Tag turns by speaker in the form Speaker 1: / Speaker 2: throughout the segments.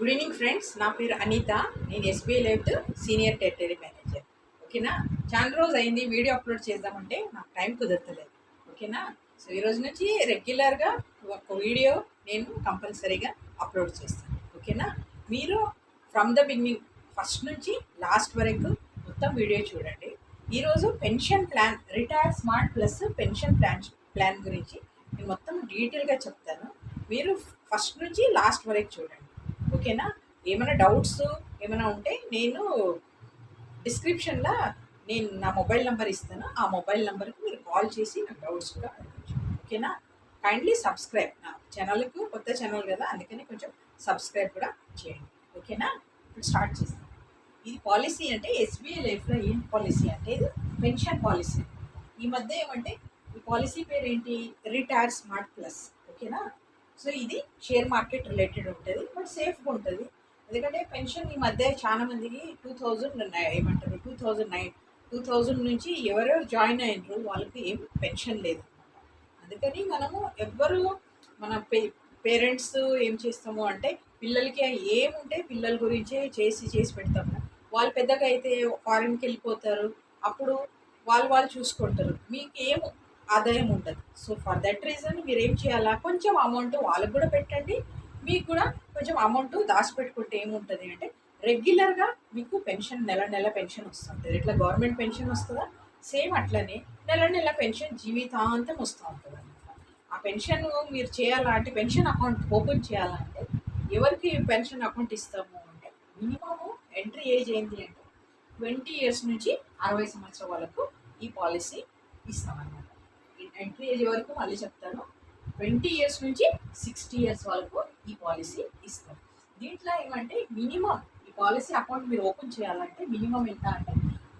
Speaker 1: Good evening friends. నా పేరు అనిత. నేను SBI life senior territory manager. ఓకేనా. చాలా రోజు అయింది వీడియో అప్లోడ్ చేద్దామంటే నాకు టైం కుదరతలేదు. ఓకేనా. సో ఈరోజు నుంచి రెగ్యులర్గా ఒక వీడియో నేను కంపల్సరీగా అప్లోడ్ చేస్తాను. ఓకేనా. మీరు ఫ్రమ్ ద బిగినింగ్ ఫస్ట్ నుంచి లాస్ట్ వరకు మొత్తం వీడియో చూడండి. ఈరోజు pension plan, retire smart plus pension plan గురించి నేను మొత్తం డీటెయిల్గా చెప్తాను. మీరు ఫస్ట్ నుంచి లాస్ట్ వరకు చూడండి. ఓకేనా. ఏమైనా డౌట్స్ ఏమైనా ఉంటే నేను డిస్క్రిప్షన్లో నా మొబైల్ నెంబర్ ఇస్తాను. ఆ మొబైల్ నెంబర్కి మీరు కాల్ చేసి నాకు డౌట్స్ కూడా అడగచ్చు. ఓకేనా. Kindly subscribe. నా ఛానల్కు కొత్త ఛానల్ కదా, అందుకని కొంచెం సబ్స్క్రైబ్ కూడా చేయండి. ఓకేనా. ఇప్పుడు స్టార్ట్ చేస్తాను. ఇది పాలసీ అంటే ఎస్బీఐ లైఫ్లో ఏం పాలసీ అంటే ఇది పెన్షన్ పాలసీ. ఈ మధ్య ఏమంటే ఈ పాలసీ పేరు ఏంటి, రిటైర్ స్మార్ట్ ప్లస్. ఓకేనా. సో ఇది షేర్ మార్కెట్ రిలేటెడ్ ఉంటుంది, బట్ సేఫ్గా ఉంటుంది. ఎందుకంటే పెన్షన్ ఈ మధ్య చాలా మందికి 2000 నుంచి ఎవరెవరు జాయిన్ అయినరు వాళ్ళకి ఏం పెన్షన్ లేదు. అందుకని మనము ఎవ్వరు మన పేరెంట్స్ ఏం చేస్తాము అంటే పిల్లలకి ఏముంటే పిల్లల గురించే చేసి పెడతాము. వాళ్ళు పెద్దగా అయితే ఫారిన్కి వెళ్ళిపోతారు, అప్పుడు వాళ్ళు చూసుకుంటారు, మీకు ఏం ఆదాయం ఉండదు. సో ఫర్ దట్ రీజన్ మీరు ఏం చేయాలా, కొంచెం అమౌంట్ వాళ్ళకు కూడా పెట్టండి, మీకు కూడా కొంచెం అమౌంట్ దాచిపెట్టుకుంటే ఏముంటుంది అంటే రెగ్యులర్గా మీకు పెన్షన్ నెల పెన్షన్ వస్తుంటుంది. ఇట్లా గవర్నమెంట్ పెన్షన్ వస్తుందా, సేమ్ అట్లనే నెల పెన్షన్ జీవితాంతం వస్తూ ఉంటుంది అనమాట. ఆ పెన్షన్ మీరు చేయాలంటే పెన్షన్ అకౌంట్ ఓపెన్ చేయాలంటే ఎవరికి పెన్షన్ అకౌంట్ ఇస్తాము అంటే మినిమము ఎంట్రీ ఏజ్ ఏంటి అంటే 20 years నుంచి 60 సంవత్సరాల వరకు ఈ పాలసీ ఇస్తామన్నమాట. ఎంట్రీ ఏజ్ వరకు మళ్ళీ చెప్తాను, 20 years నుంచి 60 years వరకు ఈ పాలసీ ఇస్తాం. దీంట్లో ఏమంటే మినిమం ఈ పాలసీ అకౌంట్ మీరు ఓపెన్ చేయాలంటే మినిమం ఎంత అంటే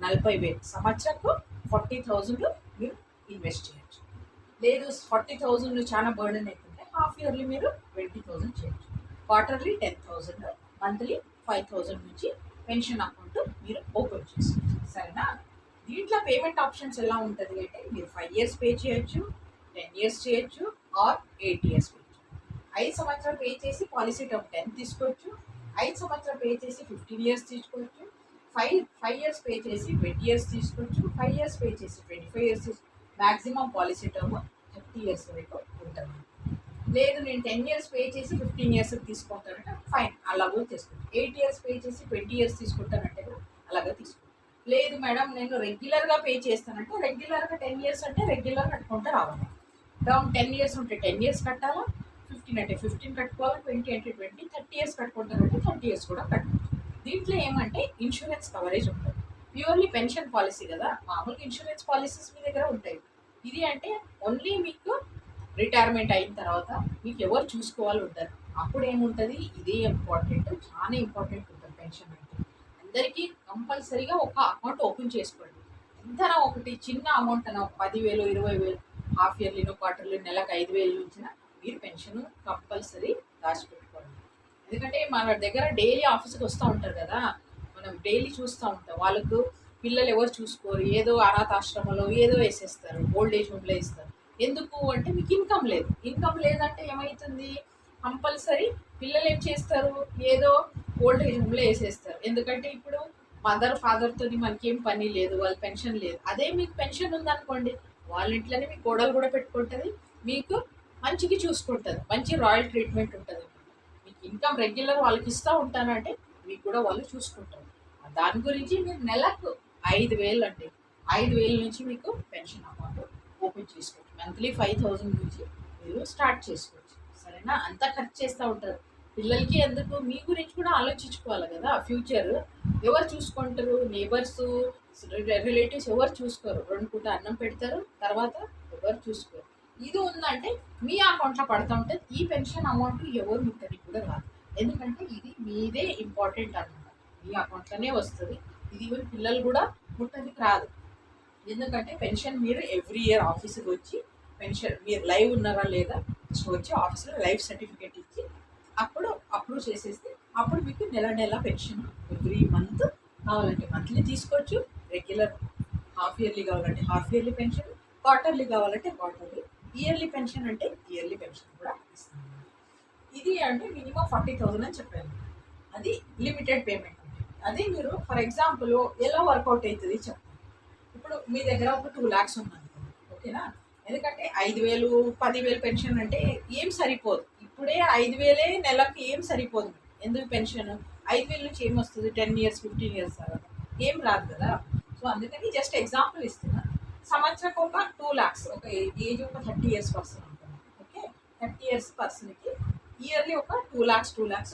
Speaker 1: 40,000 సంవత్సరకు 40,000 మీరు ఇన్వెస్ట్ చేయొచ్చు. లేదు 40,000 చాలా బర్డెన్ అవుతుంది, హాఫ్ ఇయర్లీ మీరు 20,000 చేయొచ్చు, క్వార్టర్లీ 10,000, మంత్లీ 5,000 నుంచి పెన్షన్ అకౌంట్ మీరు ఓపెన్ చేసుకోవచ్చు. సరేనా. దీంట్లో పేమెంట్ ఆప్షన్స్ ఎలా ఉంటుంది అంటే మీరు 5 years పే చేయొచ్చు, 10 years చేయొచ్చు, ఆర్ 8 years పే చేయొచ్చు. 5 సంవత్సరాలు పే చేసి పాలసీ టర్మ్ 10 తీసుకోవచ్చు, 5 సంవత్సరాలు పే చేసి 15 years తీసుకోవచ్చు, 5 years పే చేసి 20 years తీసుకోవచ్చు, 5 years పే చేసి 25 years maximum policy term 30 years వరకు ఉంటుంది. లేదు నేను 10 years పే చేసి 15 years తీసుకుంటానంటే ఫైన్, అలాగో తీసుకోవచ్చు. 8 years పే చేసి 20 years తీసుకుంటానంటే కూడా అలాగే తీసుకోవచ్చు. లేదు మేడం నేను రెగ్యులర్గా పే చేస్తానంటే రెగ్యులర్గా 10 years అంటే రెగ్యులర్ కట్టుకుంటే రావాలి. టర్మ్ 10 years ఉంటే 10 years కట్టాలా, 15 అంటే 15 కట్టుకోవాలి, 20 అంటే 20, 30 years కట్టుకుంటారంటే 30 years కూడా కట్టుకోవచ్చు. దీంట్లో ఏమంటే ఇన్సూరెన్స్ కవరేజ్ ఉంటుంది. ప్యూర్లీ పెన్షన్ పాలసీ కదా, మామూలుగా ఇన్సూరెన్స్ పాలసీస్ మీ దగ్గర ఉంటాయి. ఇది అంటే ఓన్లీ మీకు రిటైర్మెంట్ అయిన తర్వాత మీకు ఎవరు చూసుకోవాలి ఉంటారు, అప్పుడు ఏముంటుంది, ఇదే ఇంపార్టెంట్, చాలా ఇంపార్టెంట్ ఉంటుంది పెన్షన్ అంటే. అందరికీ కంపల్సరీగా ఒక అకౌంట్ ఓపెన్ చేసుకోండి. ఎంతనా ఒకటి చిన్న అమౌంట్ అన్న 10,000, 20,000 హాఫ్ ఇయర్లీనో క్వార్టర్లీ నెలకు 5,000 నుంచిన మీరు పెన్షన్ కంపల్సరీ దాచిపెట్టుకోండి. ఎందుకంటే మన దగ్గర డైలీ ఆఫీస్కి వస్తూ ఉంటారు కదా, మనం డైలీ చూస్తూ ఉంటాం, వాళ్ళకు పిల్లలు ఎవరు చూసుకోరు, ఏదో అనాథాశ్రమంలో ఏదో వేసేస్తారు, ఓల్డ్ ఏజ్ హోమ్లో ఇస్తారు. ఎందుకు అంటే మీకు ఇన్కమ్ లేదంటే ఏమవుతుంది, కంపల్సరీ పిల్లలు ఏం చేస్తారు, ఏదో ఓల్డ్ ఏజ్ హోమ్లో వేసేస్తారు. ఎందుకంటే ఇప్పుడు ఫాదర్తో మనకేం పని లేదు, వాళ్ళ పెన్షన్ లేదు. అదే మీకు పెన్షన్ ఉందనుకోండి, వాళ్ళ ఇంట్లోనే మీ కోడలు కూడా పెట్టుకుంటుంది, మీకు మంచిగా చూసుకుంటుంది, మంచి రాయల్ ట్రీట్మెంట్ ఉంటుంది. మీకు ఇన్కమ్ రెగ్యులర్ వాళ్ళకి ఇస్తూ ఉంటానంటే మీకు కూడా వాళ్ళు చూసుకుంటారు. దాని గురించి మీరు నెలకు 5,000 అండి, 5,000 నుంచి మీకు పెన్షన్ అకౌంట్ ఓపెన్ చేసుకోవచ్చు. మంత్లీ 5,000 నుంచి మీరు స్టార్ట్ చేసుకోవచ్చు. సరేనా. అంతా ఖర్చు చేస్తూ ఉంటారు పిల్లలకి, ఎందుకు మీ గురించి కూడా ఆలోచించుకోవాలి కదా. ఫ్యూచర్ ఎవరు చూసుకుంటారు, నేబర్స్, రిలేటివ్స్ ఎవరు చూసుకోరు, 2 పూట అన్నం పెడతారు, తర్వాత ఎవరు చూసుకోరు. ఇది ఉందంటే మీ అకౌంట్లో పడుతూ ఉంటుంది. ఈ పెన్షన్ అమౌంట్ ఎవరు ముట్టడానికి కూడా రాదు, ఎందుకంటే ఇది మీదే ఇంపార్టెంట్ అన్నమాట, మీ అకౌంట్లోనే వస్తుంది. ఇది ఈవెన్ పిల్లలు కూడా ముట్టడానికి రాదు. ఎందుకంటే పెన్షన్ మీరు ఎవ్రీ ఇయర్ ఆఫీస్కి వచ్చి పెన్షన్ మీరు లైవ్ ఉన్నారా లేదా వచ్చి ఆఫీస్లో లైవ్ సర్టిఫికేట్ ఇచ్చి అప్పుడు అప్రూవ్ చేసేస్తే అప్పుడు మీకు నెల పెన్షన్ ఎవ్రీ మంత్ కావాలంటే మంత్లీ తీసుకోవచ్చు, రెగ్యులర్ హాఫ్ ఇయర్లీ కావాలంటే హాఫ్ ఇయర్లీ పెన్షన్, క్వార్టర్లీ కావాలంటే క్వార్టర్లీ, ఇయర్లీ పెన్షన్ అంటే ఇయర్లీ పెన్షన్ కూడా ఇస్తాను. ఇది అంటే మినిమం 40,000 అని చెప్పాను. అది లిమిటెడ్ పేమెంట్ ఉంటుంది. అదే మీరు ఫర్ ఎగ్జాంపుల్ ఎలా వర్కౌట్ అవుతుంది చెప్తాను. ఇప్పుడు మీ దగ్గర ఒక 2 lakhs ఉందనుకోండి, ఓకేనా? ఎందుకంటే 5,000 10,000 పెన్షన్ అంటే ఏం సరిపోదు. ఇప్పుడే 5,000 నెలకి ఏం సరిపోదు. ఎందుకు పెన్షన్ 5,000 నుంచి ఏమొస్తుంది? 10 years 15 years తర్వాత ఏం రాదు కదా. సో అందుకని జస్ట్ ఎగ్జాంపుల్ ఇస్తున్నా. సంవత్సరకు ఒక 2 lakhs, ఒక ఏజ్ ఒక 30 years పర్సన్ ఉంటుంది, ఓకే? 30 years పర్సన్కి ఇయర్లీ ఒక 2 lakhs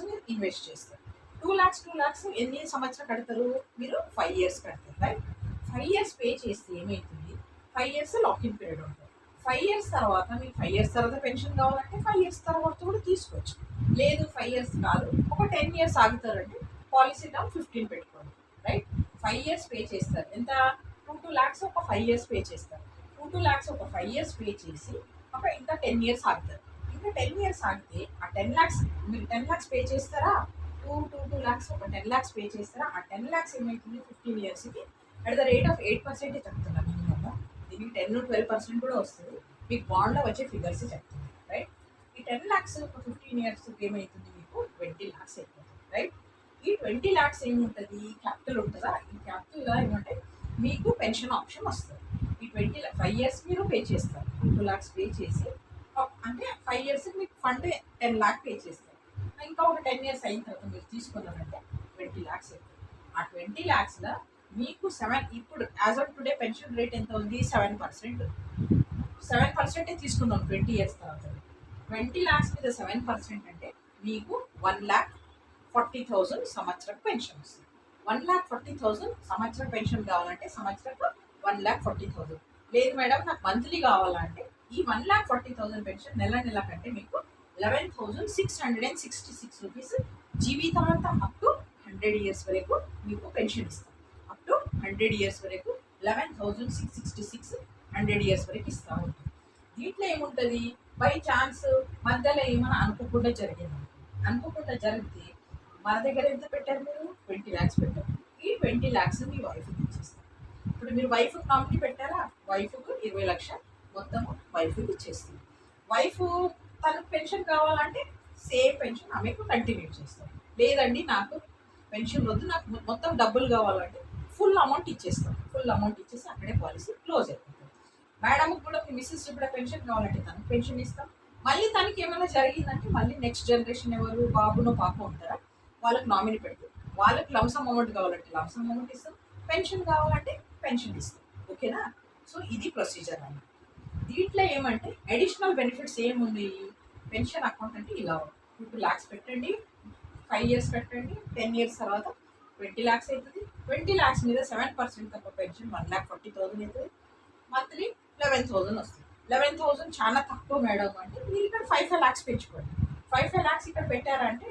Speaker 1: మీరు ఇన్వెస్ట్ చేస్తారు. 2 lakhs ఎన్ని సంవత్సరం కడతారు? మీరు 5 years కడతారు, రైట్? 5 years పే చేస్తే ఏమవుతుంది? 5 years లాకింగ్ పీరియడ్ ఉంటుంది. 5 years తర్వాత మీకు 5 years తర్వాత పెన్షన్ కావాలంటే 5 years తర్వాత కూడా తీసుకోవచ్చు. లేదు 5 years కాదు, ఒక 10 years ఆగుతారంటే పాలసీ టర్మ్ 15 పెట్టుకోండి, రైట్? 5 years పే చేస్తారు. ఎంత? 2 lakhs ఒక 5 years పే చేస్తారు. 2 lakhs ఒక 5 years పే చేసి ఒక ఇంకా 10 years ఆగుతారు. ఇంకా 10 years ఆగితే ఆ 10 lakhs మీరు 10 lakhs పే చేస్తారా? 2 lakhs ఒక 10 lakhs పే చేస్తారా? ఆ 10 lakhs ఏమవుతుంది? 15 yearsకి అట్ ద రేట్ ఆఫ్ 8% చెప్తున్నా మినిమమ్. దీనికి 10-12% కూడా వస్తుంది. మీకు బాండ్లో వచ్చే ఫిగర్స్ చెప్తుంది, రైట్? ఈ 10 lakhs ఒక 15 years ఏమవుతుంది? మీకు 20 lakhs అయిపోతుంది, రైట్? ఈ 20 lakhs ఏముంటుంది? క్యాపిటల్ ఉంటుందా? ఈ క్యాపిటల్గా ఏమంటే మీకు పెన్షన్ ఆప్షన్ వస్తుంది. ఈ 5 years మీరు పే చేస్తారు. 2 lakhs పే చేసి అంటే 5 years మీకు ఫండ్ 10 lakh పే చేస్తారు. ఇంకా ఒక 10 years అయిన తర్వాత మీరు తీసుకున్నారంటే 20 lakhs అవుతుంది. ఆ 20 lakhsలో మీకు ఇప్పుడు as of today pension rate ఎంత ఉంది? 7%. 7% తీసుకుందాం 20 years తర్వాత. 20 lakhs మీద 7% అంటే మీకు 1,40,000 సంవత్సరం పెన్షన్ వస్తుంది. 1,40,000 సంవత్సరం పెన్షన్ కావాలంటే సంవత్సరకు 1,40,000. లేదు మేడం నాకు మంత్లీ కావాలంటే ఈ 1,40,000 పెన్షన్ నెల నెల కంటే మీకు 11,666 రూపీస్ జీవితాంతం అప్ టు 100 years వరకు మీకు పెన్షన్ ఇస్తాం. అప్ టు 100 years వరకు 11,666 100 years వరకు ఇస్తూ ఉంటుంది. దీంట్లో ఏముంటుంది? బై ఛాన్స్ మధ్యలో ఏమైనా అనుకోకుండా జరిగింది, అనుకోకుండా జరిగితే మన దగ్గర ఎంత పెట్టారు? మీరు 20 lakhs పెట్టారు. ఈ 20 lakhs మీ వైఫ్కి ఇచ్చేస్తారు. ఇప్పుడు మీరు వైఫ్కి నామినీ పెట్టారా? వైఫ్కు 20 లక్షలు మొత్తం వైఫ్కి ఇచ్చేస్తుంది. వైఫ్ తనకు పెన్షన్ కావాలంటే సేమ్ పెన్షన్ ఆమెకు కంటిన్యూ చేస్తాం. లేదండి నాకు పెన్షన్ వద్దు, నాకు మొత్తం డబ్బులు కావాలంటే ఫుల్ అమౌంట్ ఇచ్చేస్తాం. ఫుల్ అమౌంట్ ఇచ్చేసి అక్కడే పాలసీ క్లోజ్ అయిపోతుంది. మేడంకి కూడా మీ మిస్సెస్ కూడా పెన్షన్ కావాలంటే తనకు పెన్షన్ ఇస్తాం. మళ్ళీ తనకి ఏమైనా జరిగిందంటే మళ్ళీ నెక్స్ట్ జనరేషన్ ఎవరు బాబునో పాప ఉంటారా వాళ్ళకి నామినీ పెడతాం. వాళ్ళకి లంసమ్ అమౌంట్ కావాలంటే లంసమ్ అమౌంట్ ఇస్తాం, పెన్షన్ కావాలంటే పెన్షన్ ఇస్తాం, ఓకేనా? సో ఇది ప్రొసీజర్ అన్నమాట. దీంట్లో ఏమంటే అడిషనల్ బెనిఫిట్స్ ఏముంది? పెన్షన్ అకౌంట్ అంటే ఇలా 2 lakhs పెట్టండి, 5 years పెట్టండి, 10 years తర్వాత 20 lakhs అవుతుంది. 20 lakhs మీద 7% తప్ప పెన్షన్ 1,40,000 అవుతుంది. మంత్లీ 11,000 వస్తుంది. 11,000 చాలా తక్కువ మేడం అంటే మీరు ఇక్కడ 5 lakhs పెంచుకోండి. 5 lakhs ఇక్కడ పెట్టారంటే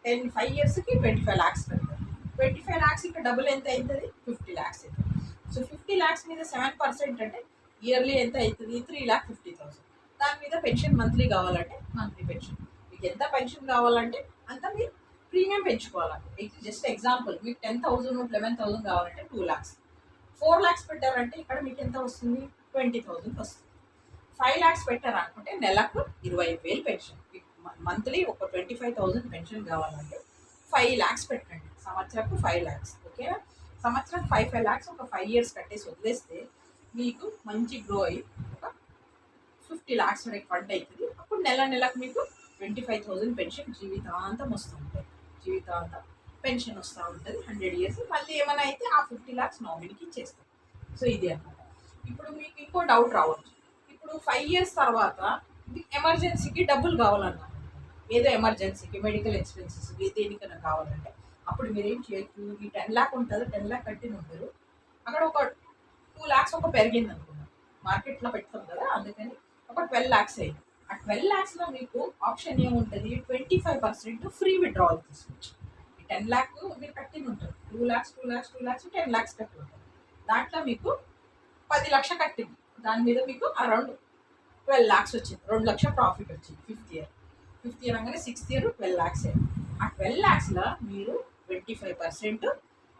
Speaker 1: 5 yearsకి 25 lakhs పెడతారు. 25 lakhs ఇక్కడ డబుల్ ఎంత అవుతుంది? 50 lakhs అవుతుంది. సో 50 lakhs మీద 7% అంటే ఇయర్లీ ఎంత అవుతుంది? 3,50,000. దాని మీద పెన్షన్ మంత్లీ కావాలంటే మంత్లీ పెన్షన్. మీకు ఎంత పెన్షన్ కావాలంటే అంత మీరు ప్రీమియం పెంచుకోవాలి. జస్ట్ ఎగ్జాంపుల్ మీకు 10,000 11,000 కావాలంటే 2 lakhs. 4 lakhs పెట్టారంటే ఇక్కడ మీకు ఎంత వస్తుంది? 20,000 వస్తుంది. 5 lakhs పెట్టారనుకుంటే నెలకు 25,000 పెన్షన్. మంత్లీ ఒక 25,000 పెన్షన్ కావాలంటే 5 lakhs పెట్టండి. సంవత్సరకు 5 lakhs, ఓకేనా? సంవత్సరం 5 lakhs ఒక 5 years కట్టేసి వదిలేస్తే మీకు మంచి గ్రో అయ్యి ఒక 50 lakhs వరకు ఫండ్ అవుతుంది. అప్పుడు నెల నెలకు మీకు 25,000 పెన్షన్ జీవితాంతం వస్తూ ఉంటుంది. జీవితాంతం పెన్షన్ వస్తూ ఉంటుంది 100 years. మళ్ళీ ఏమైనా అయితే ఆ 50 lakhs నామినీకి ఇచ్చేస్తాం. సో ఇది అన్నమాట. ఇప్పుడు మీకు ఇంకో డౌట్ రావచ్చు. ఇప్పుడు 5 years తర్వాత మీకు ఎమర్జెన్సీకి డబ్బులు కావాలన్నా, ఏదో ఎమర్జెన్సీకి మెడికల్ ఎక్స్పెన్సెస్ దేనికైనా కావాలంటే అప్పుడు మీరు ఏం చేయొచ్చు? ఈ 10 lakh ఉంటుంది, 10 lakh కట్టిన ఉంటారు. అక్కడ ఒక 2 lakhs ఒక పెరిగింది అనుకున్నాం, మార్కెట్లో పెడతాం కదా, అందుకని ఒక 12 lakhs అయింది. ఆ 12 lakhsలో మీకు ఆప్షన్ ఏముంటుంది? 25% ఫ్రీ విత్డ్రావల్ తీసుకోవచ్చు. ఈ 10 lakh మీరు కట్టిన ఉంటారు, 2 lakhs 2 lakhs 2 lakhs 10 lakhs కట్టి ఉంటారు. దాంట్లో మీకు 10 లక్షలు కట్టింది, దాని మీద మీకు అరౌండ్ 12 lakhs వచ్చింది. 2 లక్షల ప్రాఫిట్ వచ్చింది. ఫిఫ్త్ ఇయర్ అనగానే 6th year 12 lakhs అయింది. ఆ 12 lakhsలో మీరు 25%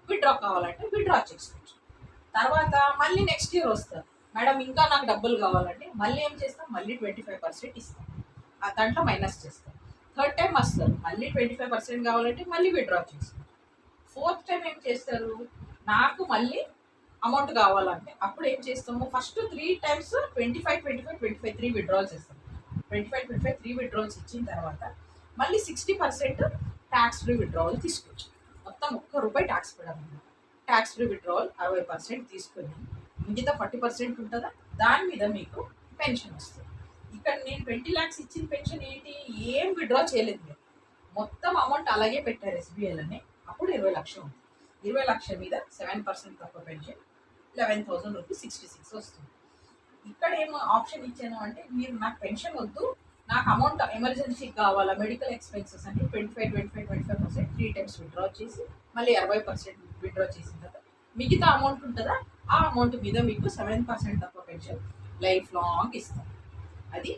Speaker 1: విత్డ్రా కావాలంటే విత్డ్రా చేసుకోవచ్చు. తర్వాత మళ్ళీ నెక్స్ట్ ఇయర్ వస్తారు, మేడం ఇంకా నాకు డబ్బులు కావాలంటే మళ్ళీ ఏం చేస్తాం? మళ్ళీ 25% ఇస్తాం, దాంట్లో మైనస్ చేస్తాం. థర్డ్ టైం వస్తారు, మళ్ళీ 25% కావాలంటే మళ్ళీ విత్డ్రా చేస్తారు. ఫోర్త్ టైం ఏం చేస్తారు, నాకు మళ్ళీ అమౌంట్ కావాలంటే అప్పుడు ఏం చేస్తాము, ఫస్ట్ 3 టైమ్స్ 25 25 25 3 విత్డ్రాల్స్ ఇస్తాం. 25 25 3 విత్డ్రాల్స్ ఇచ్చిన తర్వాత మళ్ళీ 60% ట్యాక్స్ ఫ్రీ విత్డ్రావల్ తీసుకోవచ్చు. మొత్తం ₹1 ట్యాక్స్ పడాలి. ట్యాక్స్ ఫ్రీ విత్డ్రావల్ 60% తీసుకొని మిగతా 40% ఉంటుందా, దాని మీద మీకు పెన్షన్ వస్తుంది. ఇక్కడ నేను 20 lakhs ఇచ్చిన పెన్షన్ ఏంటి, ఏం విత్డ్రా చేయలేదు మీరు, మొత్తం అమౌంట్ అలాగే పెట్టారు ఎస్బీఐలోనే. అప్పుడు 20 లక్షలు ఉంది. 20 లక్షల మీద 7% తక్కువ పెన్షన్, 11,000 రూపీస్ 66 వస్తుంది. ఇక్కడ ఏమో ఆప్షన్ ఇచ్చాను అంటే, మీరు నాకు పెన్షన్ వద్దు, నాకు అమౌంట్ ఎమర్జెన్సీ కావాలా, మెడికల్ ఎక్స్పెన్సెస్ అంటే 25% 3 టైమ్స్ విత్డ్రా చేసి మళ్ళీ 60% విత్డ్రా చేసిన తర్వాత మిగతా అమౌంట్ ఉంటుందా, ఆ అమౌంట్ మీద మీకు 7% తక్కువ పెన్షన్ లైఫ్ లాంగ్ ఇస్తాం. అది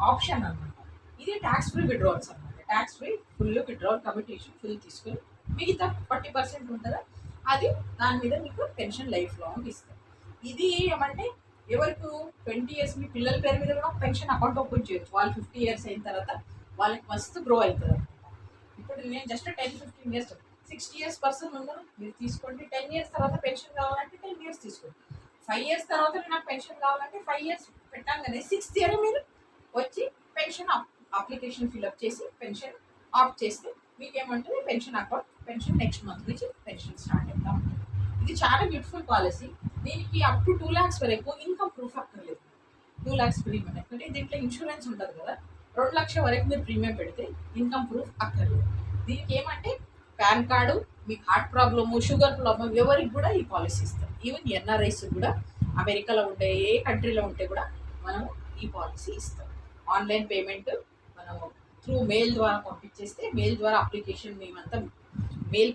Speaker 1: ఆప్షన్ అనమాట. ఇది ట్యాక్స్ ఫ్రీ విత్డ్రాల్స్ అనమాట. Tax free full withdrawal commutation full తీసుకొని మిగతా 40% ఉంటుందా, అది దాని మీద మీకు పెన్షన్ లైఫ్ లాంగ్ ఇస్తాం. ఇది ఏమంటే ఎవరికి 20 years మీ పిల్లల పేరు మీద కూడా పెన్షన్ అకౌంట్ ఓపెన్ చేయొచ్చు. వాళ్ళు 50 years అయిన తర్వాత వాళ్ళకి మస్తు గ్రో అవుతుంది అనమాట. ఇప్పుడు నేను జస్ట్ 10-15 years 60 years పర్సన్ ఉందా మీరు తీసుకోండి. 10 years తర్వాత పెన్షన్ కావాలంటే 10 years తీసుకోండి. 5 years తర్వాత నాకు పెన్షన్ కావాలంటే 5 years పెట్టాగానే 6th year మీరు వచ్చి పెన్షన్ అప్లికేషన్ ఫిల్అప్ చేసి పెన్షన్ ఆప్ట్ చేస్తే మీకు ఏమంటుంది, pension account pension next month నుంచి పెన్షన్ స్టార్ట్ అవుతా ఉంటుంది. ఇది చాలా బ్యూటిఫుల్ పాలసీ. దీనికి అప్ టు 2 lakhs వరకు ఇన్కమ్ ప్రూఫ్ అక్కర్లేదు. 2 lakhs ప్రీమియం, ఎందుకంటే దీంట్లో ఇన్సూరెన్స్ ఉంటుంది కదా. 2 లక్షల వరకు మీరు ప్రీమియం పెడితే ఇన్కమ్ ప్రూఫ్ అక్కర్లేదు. దీనికి ఏమంటే పాన్ కార్డు, మీకు హార్ట్ ప్రాబ్లము, షుగర్ ప్రాబ్లం ఎవరికి కూడా ఈ పాలసీ ఇస్తాం. ఈవెన్ ఎన్ఆర్ఐస్ కూడా అమెరికాలో ఉండే ఏ కంట్రీలో ఉంటే కూడా మనము ఈ పాలసీ ఇస్తాం. ఆన్లైన్ పేమెంట్ మనము త్రూ మెయిల్ ద్వారా పంపించేస్తే, మెయిల్ ద్వారా అప్లికేషన్ మేమంతా మీరు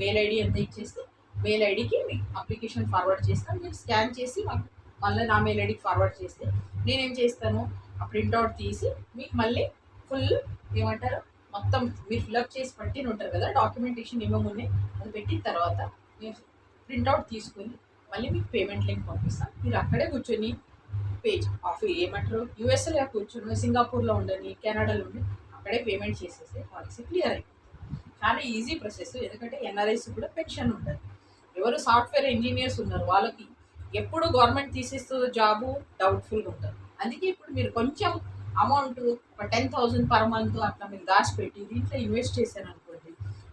Speaker 1: మెయిల్ ఐడి ఎంత ఇచ్చేస్తే మెయిల్ ఐడికి మీకు అప్లికేషన్ ఫార్వర్డ్ చేస్తాను. మీరు స్కాన్ చేసి మాకు మళ్ళీ నా మెయిల్ ఐడికి ఫార్వర్డ్ చేస్తే నేనేం చేస్తాను, ఆ ప్రింట్అవుట్ తీసి మీకు మళ్ళీ ఫుల్ ఏమంటారు మొత్తం మీరు ఫిల్అప్ చేసి పట్టిన ఉంటారు కదా, డాక్యుమెంటేషన్ ఏమేమి అది పెట్టిన తర్వాత మీరు ప్రింట్అవుట్ తీసుకొని మళ్ళీ మీకు పేమెంట్ లింక్ పంపిస్తాను. మీరు అక్కడే కూర్చొని పేజ్ ఆఫ్ ఏమంటారు యూఎస్ఏలో కూర్చొని, సింగపూర్లో ఉండని, కెనడాలో ఉండి అక్కడే పేమెంట్ చేసేస్తే పాలసీ క్లియర్ అయిపోతుంది. చాలా ఈజీ ప్రాసెస్. ఎందుకంటే ఎన్ఆర్ఐస్ కూడా పెన్షన్ ఉంటుంది. ఎవరు సాఫ్ట్వేర్ ఇంజనీర్స్ ఉన్నారు వాళ్ళకి ఎప్పుడు గవర్నమెంట్ తీసేస్తుందో జాబు డౌట్ఫుల్గా ఉంటుంది. అందుకే ఇప్పుడు మీరు కొంచెం అమౌంట్ ఒక 10,000 పర్ మంత్ అట్లా మీరు దాచిపెట్టి దీంట్లో ఇన్వెస్ట్ చేశాను అనుకోండి,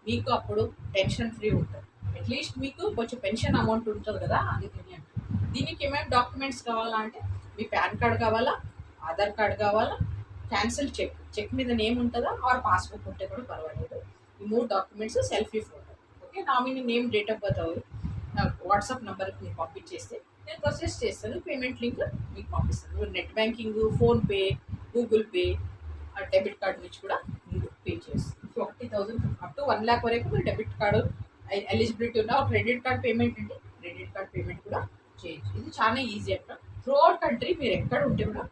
Speaker 1: మీకు అప్పుడు టెన్షన్ ఫ్రీ ఉంటుంది. అట్లీస్ట్ మీకు కొంచెం పెన్షన్ అమౌంట్ ఉంటుంది కదా. అందుకని అంటే దీనికి ఏమేమి డాక్యుమెంట్స్ కావాలా అంటే, మీ పాన్ కార్డ్ కావాలా, ఆధార్ కార్డ్ కావాలా, క్యాన్సిల్ చెక్ మీద నేమ్ ఉంటుందా, ఆర్ పాస్బుక్ ఉంటే కూడా పర్వాలేదు. ఈ 3 documents, selfie photo, okay, nominee name, date of birth నాకు వాట్సాప్ నెంబర్కి మీరు పంపించేస్తే నేను ప్రొసెస్ చేస్తాను. పేమెంట్ లింక్ మీకు పంపిస్తాను. మీరు net banking, PhonePe, Google pay, debit card నుంచి కూడా మీరు పే చేస్తారు. 40,000 అప్ టు 1 lakh వరకు మీరు డెబిట్ కార్డు ఎలిజిబిలిటీ ఉన్న క్రెడిట్ కార్డ్ పేమెంట్ అంటే క్రెడిట్ కార్డ్ పేమెంట్ కూడా చేయొచ్చు. ఇది చాలా ఈజీ అంట. త్రూ అవుట్ కంట్రీ మీరు ఎక్కడ ఉంటే కూడా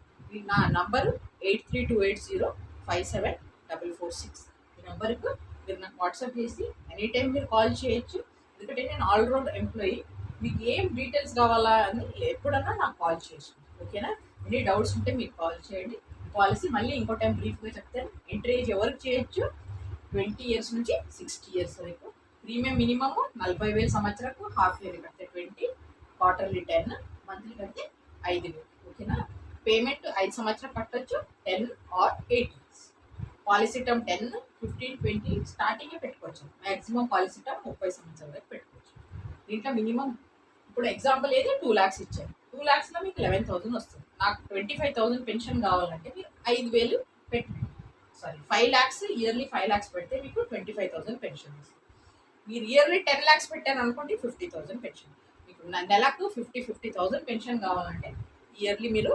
Speaker 1: నా నంబరు 8328057446 ఈ నెంబర్కు మీరు నాకు వాట్సాప్ చేసి ఎనీ టైం మీరు కాల్ చేయొచ్చు. ఎందుకంటే నేను ఆల్రౌండ్ ఎంప్లాయీ, మీకు ఏం డీటెయిల్స్ కావాలా అని ఎప్పుడన్నా నాకు కాల్ చేయొచ్చు. ఓకేనా, ఎనీ డౌట్స్ ఉంటే మీకు కాల్ చేయండి. పాలసీ మళ్ళీ ఇంకో టైం బ్రీఫ్గా చెప్తాను. ఎంట్రీ ఏజ్ ఎవరికి చేయొచ్చు, 20 years నుంచి 60 years వరకు. ప్రీమియం మినిమమ్ 40,000 సంవత్సరకు, హాఫ్ ఇయర్లీ కడితే 20, క్వార్టర్లీ 10, మంత్లీ కడితే 5,000. ఓకేనా, పేమెంట్ 5 సంవత్సరాలు కట్టొచ్చు, 10 or 8 years. పాలసీ టర్మ్ 10, 15, 20 స్టార్టింగే పెట్టుకోవచ్చు. మ్యాక్సిమం పాలసీ టర్మ్ 30 సంవత్సరాల వరకు పెట్టుకోవచ్చు. దీంట్లో మినిమం ఇప్పుడు ఎగ్జాంపుల్ ఏది 2 lakhs ఇచ్చారు. 2 lakhsలో మీకు 11,000 వస్తుంది. నాకు 25,000 పెన్షన్ కావాలంటే మీరు 5,000 పెట్టండి. 5 lakhs ఇయర్లీ 5 lakhs పెడితే మీకు 25,000 పెన్షన్ వస్తుంది. మీరు ఇయర్లీ 10 lakhs పెట్టారు అనుకోండి 50,000 పెన్షన్. మీకు నెలకు 50,000 పెన్షన్ కావాలంటే ఇయర్లీ మీరు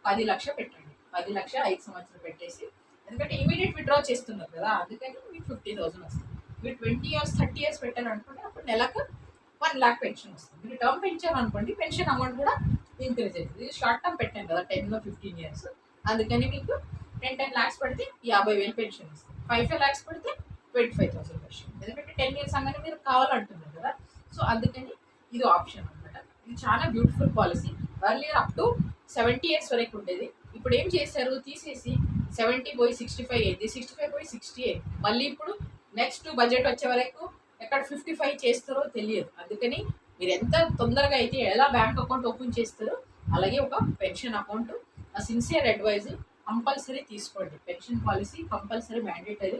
Speaker 1: 10 లక్షలు పెట్టండి. 10 లక్షలు 5 సంవత్సరాలు పెట్టేసి, ఎందుకంటే ఇమీడియట్ విత్డ్రా చేస్తున్నారు కదా, అందుకని మీకు 50,000 వస్తుంది. మీరు 20 years 30 years పెట్టారు అనుకోండి, అప్పుడు నెలకు 1 lakh పెన్షన్ వస్తుంది. మీరు టర్మ్ పెంచారు అనుకోండి, పెన్షన్ అమౌంట్ కూడా ఇంక్రీజ్ అవుతుంది. ఇది షార్ట్ టర్మ్ పెట్టాను కదా 10-15 years, అందుకని మీకు 10 lakhs పెడితే 50,000 పెన్షన్ వస్తుంది. 5 lakhs పెడితే 25,000 పెన్షన్. ఎందుకంటే 10 years అనగానే మీరు కావాలంటున్నారు కదా, సో అందుకని ఇది ఆప్షన్ అనమాట. ఇది చాలా beautiful policy. Earlier up to 70 years వరకు ఉండేది, ఇప్పుడు ఏం చేశారు, తీసేసి 70 పోయి 65 అయింది, 65 పోయి 60 అయింది. మళ్ళీ ఇప్పుడు నెక్స్ట్ బడ్జెట్ వచ్చే వరకు ఎక్కడ 55 చేస్తారో తెలియదు. అందుకని మీరు ఎంత తొందరగా అయితే ఎలా బ్యాంక్ అకౌంట్ ఓపెన్ చేస్తారో అలాగే ఒక pension account sincere advice compulsory తీసుకోండి. పెన్షన్ పాలసీ కంపల్సరీ మ్యాండేటరీ,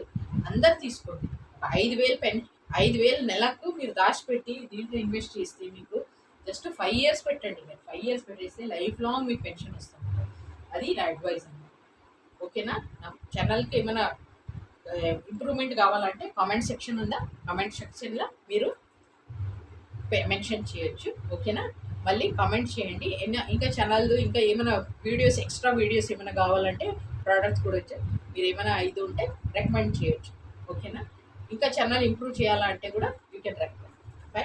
Speaker 1: అందరు తీసుకోండి. 5,000 నెలకు మీరు దాచిపెట్టి దీంట్లో ఇన్వెస్ట్ చేస్తే మీకు జస్ట్ 5 years పెట్టండి. మీరు 5 years పెట్టేస్తే లైఫ్ లాంగ్ మీకు పెన్షన్ వస్తుంది. అది నా అడ్వైజ్ అన్నమాట. ఓకేనా? నా ఛానల్కి ఏమైనా ఇంప్రూవ్మెంట్ కావాలంటే కామెంట్ సెక్షన్ ఉందా, కామెంట్ సెక్షన్లో మీరు మెన్షన్ చేయొచ్చు. ఓకేనా? మళ్ళీ కామెంట్ చేయండి. ఇంకా ఛానల్ ఇంకా ఏమైనా వీడియోస్, ఎక్స్ట్రా వీడియోస్ ఏమైనా కావాలంటే ప్రోడక్ట్స్ కూడా వచ్చాయి, మీరు ఏమైనా ఇది ఉంటే రికమెండ్ చేయొచ్చు. ఓకేనా? ఇంకా ఛానల్ ఇంప్రూవ్ చేయాలంటే కూడా you can recommend. Bye.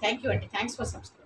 Speaker 1: Thank you అండి. Thanks for subscribe.